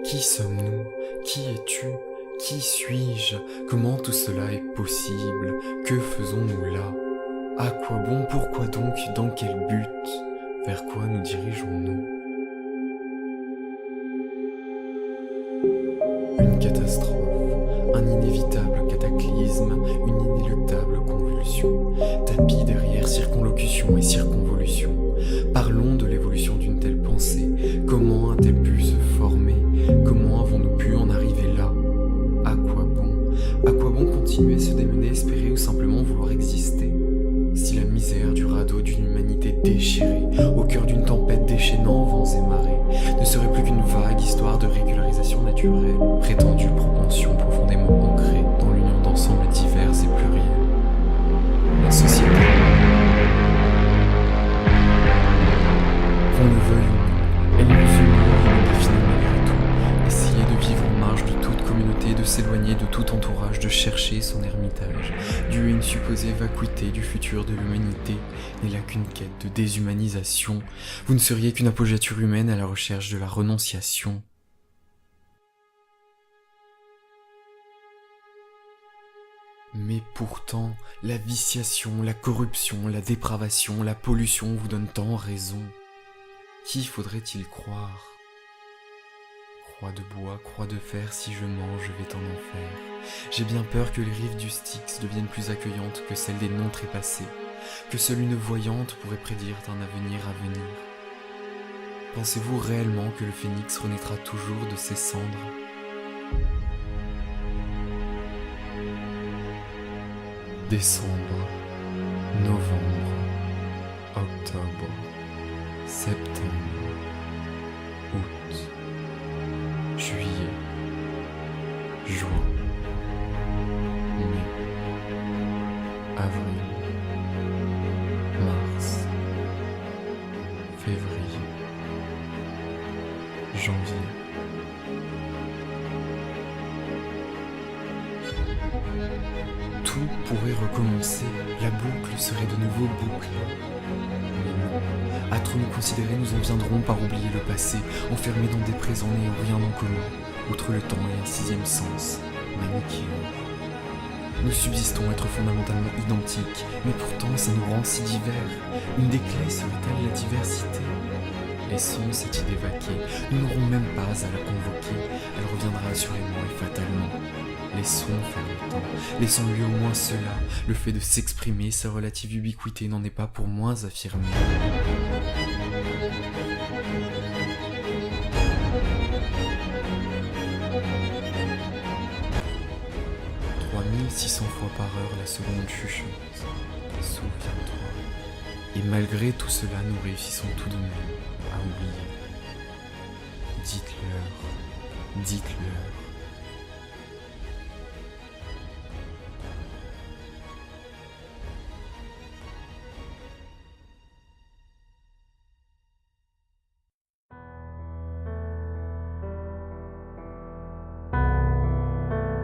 Qui sommes-nous? Qui es-tu? Qui suis-je? Comment tout cela est possible? Que faisons-nous là? À quoi bon? Pourquoi donc? Dans quel but? Vers quoi nous dirigeons-nous? Une catastrophe, un inévitable cataclysme, une inéluctable convulsion, tapis derrière circonlocution et circonvolution. Parlons de l'évolution d'une telle pensée. Comment a-t-elle pu se former? Comment avons-nous pu en arriver là? À quoi bon? À quoi bon continuer, se démener, espérer ou simplement vouloir exister? Si la misère du radeau d'une humanité déchirée, au cœur d'une tempête déchaînant vents et marées, ne serait plus qu'une vague histoire de régularisation naturelle, prétendue propension profondément ancrée dans l'union d'ensembles divers et pluriels. La société, qu'on le veuille ou non, elle nous unit et nous définit malgré tout. Essayer de vivre en marge de toute communauté, de s'éloigner de tout entourage, de chercher son ermitage, dû à une supposée vacuité du futur de l'humanité, n'est là qu'une quête de déshumanisation. Vous ne seriez qu'une appoggiature humaine à la recherche de la renonciation. Mais pourtant, la viciation, la corruption, la dépravation, la pollution vous donnent tant raison. Qui faudrait-il croire? Croix de bois, croix de fer, si je mens, je vais en enfer. J'ai bien peur que les rives du Styx deviennent plus accueillantes que celles des non trépassés, que seule une voyante pourrait prédire un avenir à venir. Pensez-vous réellement que le phénix renaîtra toujours de ses cendres? Décembre, novembre, octobre, septembre, août, juillet, juin, mai, avril, mars, février, janvier. Tout pourrait recommencer, la boucle serait de nouveau bouclée. Mais non, à trop nous considérer, nous en viendrons par oublier le passé, enfermés dans des présents n'ayant rien en commun, outre le temps et un sixième sens, manichéen. Nous subsistons être fondamentalement identiques, mais pourtant ça nous rend si divers. Une des clés serait-elle la diversité? Laissons cette idée vaquer, nous n'aurons même pas à la convoquer, elle reviendra assurément et fatalement. Laissons faire le temps, laissons-lui au moins cela, le fait de s'exprimer, sa relative ubiquité n'en est pas pour moins affirmée. 3600 fois par heure la seconde chuchote, souviens-toi. Et malgré tout cela, nous réussissons tout de même à oublier. Dites-leur, dites-leur.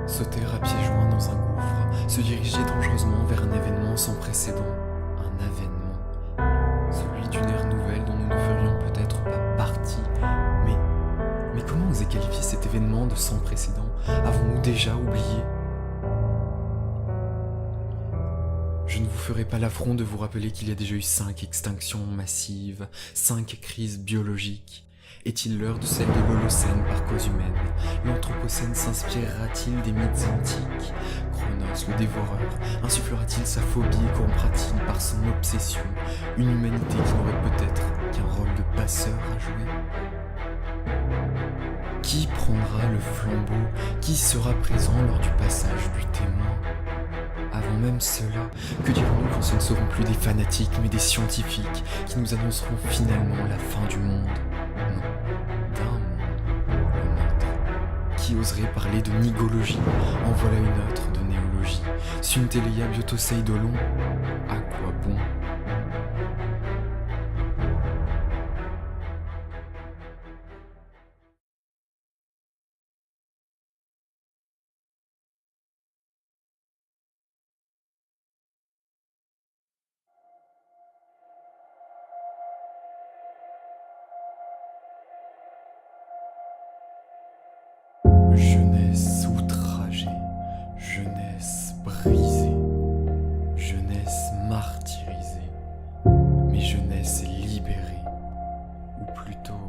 Sauter à pieds joints dans un gouffre, se diriger dangereusement vers un événement sans précédent. Un avènement, celui d'une ère nouvelle dont nous ne ferions peut-être pas partie. Mais comment oser qualifier cet événement de sans précédent? Avons-nous déjà oublié? Je ne vous ferai pas l'affront de vous rappeler qu'il y a déjà eu 5 extinctions massives, 5 crises biologiques. Est-il l'heure de celle de l'Holocène par cause humaine? L'Anthropocène s'inspirera-t-il des mythes antiques? Chronos, le dévoreur, insufflera-t-il sa phobie et corrompra-t-il par son obsession une humanité qui n'aurait peut-être qu'un rôle de passeur à jouer? Qui prendra le flambeau? Qui sera présent lors du passage du témoin? Avant même cela, que dirons-nous quand ce ne seront plus des fanatiques mais des scientifiques qui nous annonceront finalement la fin du monde? Non, d'un monde, le nôtre. Qui oserait parler de nigologie? En voilà une autre de néologie. Suntelea biotoseidolon? À quoi bon? Jeunesse outragée, jeunesse brisée, jeunesse martyrisée, mais jeunesse libérée, ou plutôt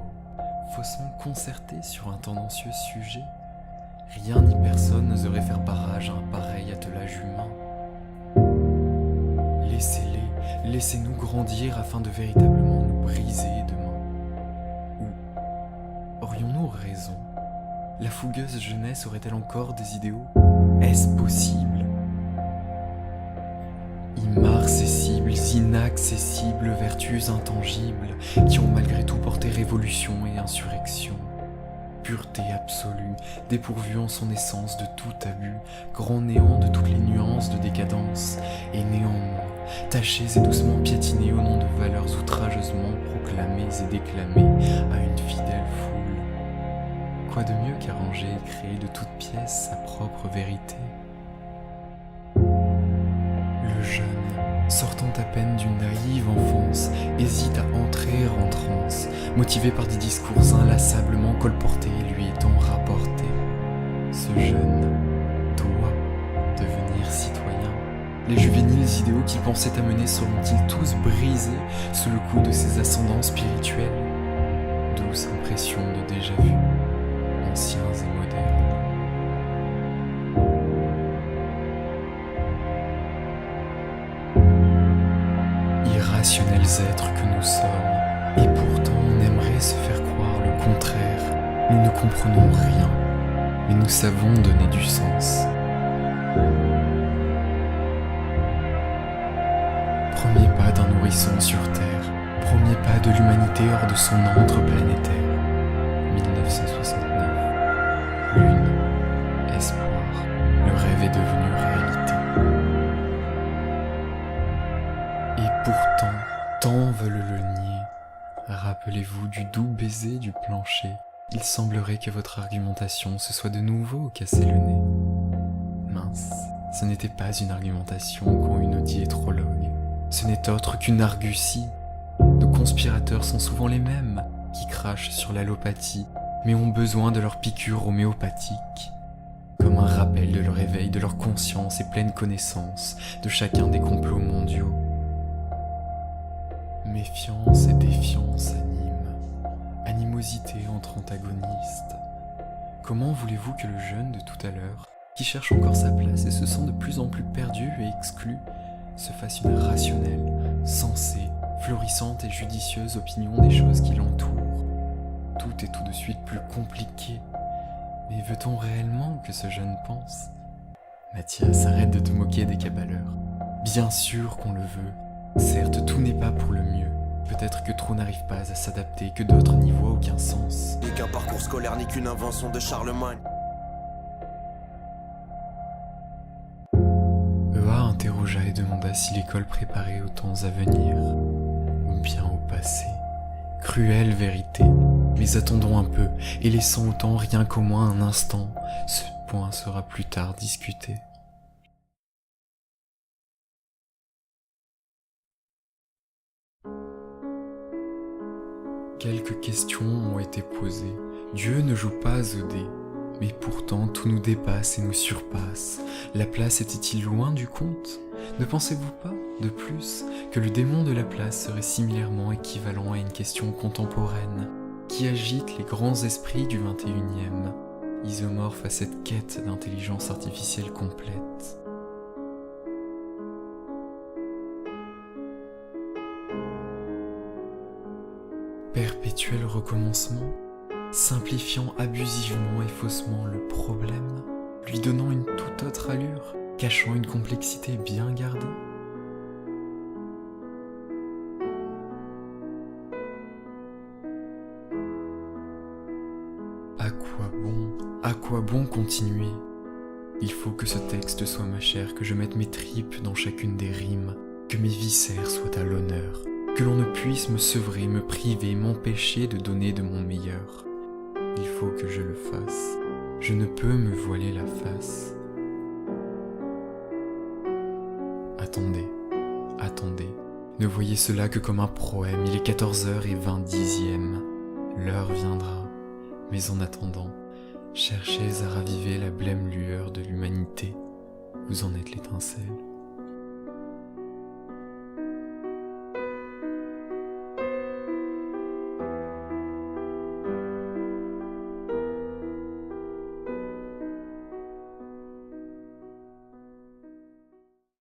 faussement concertée sur un tendancieux sujet. Rien ni personne n'oserait faire barrage à un pareil attelage humain. Laissez-les, laissez-nous grandir afin de véritablement nous briser demain. Ou aurions-nous raison ? La fougueuse jeunesse aurait-elle encore des idéaux ? Est-ce possible ? Immarcessibles, inaccessibles, vertus intangibles, qui ont malgré tout porté révolution et insurrection. Pureté absolue, dépourvue en son essence de tout abus, grand néant de toutes les nuances de décadence, et néanmoins, tachés et doucement piétinés au nom de valeurs outrageusement proclamées et déclamées à une fidèle foule. Quoi de mieux qu'arranger et créer de toutes pièces sa propre vérité ? Le jeune, sortant à peine d'une naïve enfance, hésite à entrer en transe, motivé par des discours inlassablement colportés lui étant rapportés. Ce jeune doit devenir citoyen. Les juvéniles idéaux qu'il pensait amener seront-ils tous brisés sous le coup de ses ascendants spirituels ? Douce impression de déjà-vu, anciens et modernes. Irrationnels êtres que nous sommes, et pourtant on aimerait se faire croire le contraire. Nous ne comprenons rien, mais nous savons donner du sens. Premier pas d'un nourrisson sur Terre, premier pas de l'humanité hors de son antre planétaire. 1969. Lune, espoir, le rêve est devenu réalité. Et pourtant, tant veulent le nier. Rappelez-vous du doux baiser du plancher. Il semblerait que votre argumentation se soit de nouveau cassé le nez. Mince, ce n'était pas une argumentation qu'ont une diétrologue. Ce n'est autre qu'une argutie. Nos conspirateurs sont souvent les mêmes, qui crachent sur l'allopathie, mais ont besoin de leur piqûre homéopathique. Comme un rappel de leur éveil, de leur conscience et pleine connaissance de chacun des complots mondiaux. Méfiance et défiance animent, animosité entre antagonistes. Comment voulez-vous que le jeune de tout à l'heure, qui cherche encore sa place et se sent de plus en plus perdu et exclu, se fasse une rationnelle, sensée, florissante et judicieuse opinion des choses qui l'entourent? Tout est tout de suite plus compliqué. Mais veut-on réellement que ce jeune pense ? Mathias, arrête de te moquer des cabaleurs. Bien sûr qu'on le veut. Certes, tout n'est pas pour le mieux. Peut-être que trop n'arrive pas à s'adapter, que d'autres n'y voient aucun sens. Ni qu'un parcours scolaire, ni qu'une invention de Charlemagne. EA interrogea et demanda si l'école préparait aux temps à venir, ou bien au passé. Cruelle vérité. Mais attendons un peu, et laissons au temps rien qu'au moins un instant. Ce point sera plus tard discuté. Quelques questions ont été posées. Dieu ne joue pas au dé, mais pourtant tout nous dépasse et nous surpasse. La place était-il loin du compte ? Ne pensez-vous pas, de plus, que le démon de la place serait similairement équivalent à une question contemporaine qui agite les grands esprits du XXIe, isomorphe à cette quête d'intelligence artificielle complète. Perpétuel recommencement, simplifiant abusivement et faussement le problème, lui donnant une toute autre allure, cachant une complexité bien gardée. À quoi bon continuer ? Il faut que ce texte soit ma chair, que je mette mes tripes dans chacune des rimes, que mes viscères soient à l'honneur, que l'on ne puisse me sevrer, me priver, m'empêcher de donner de mon meilleur. Il faut que je le fasse, je ne peux me voiler la face. Attendez, ne voyez cela que comme un proème, il est 14h20. L'heure viendra, mais en attendant, Cherchez à raviver la blême lueur de l'humanité, vous en êtes l'étincelle.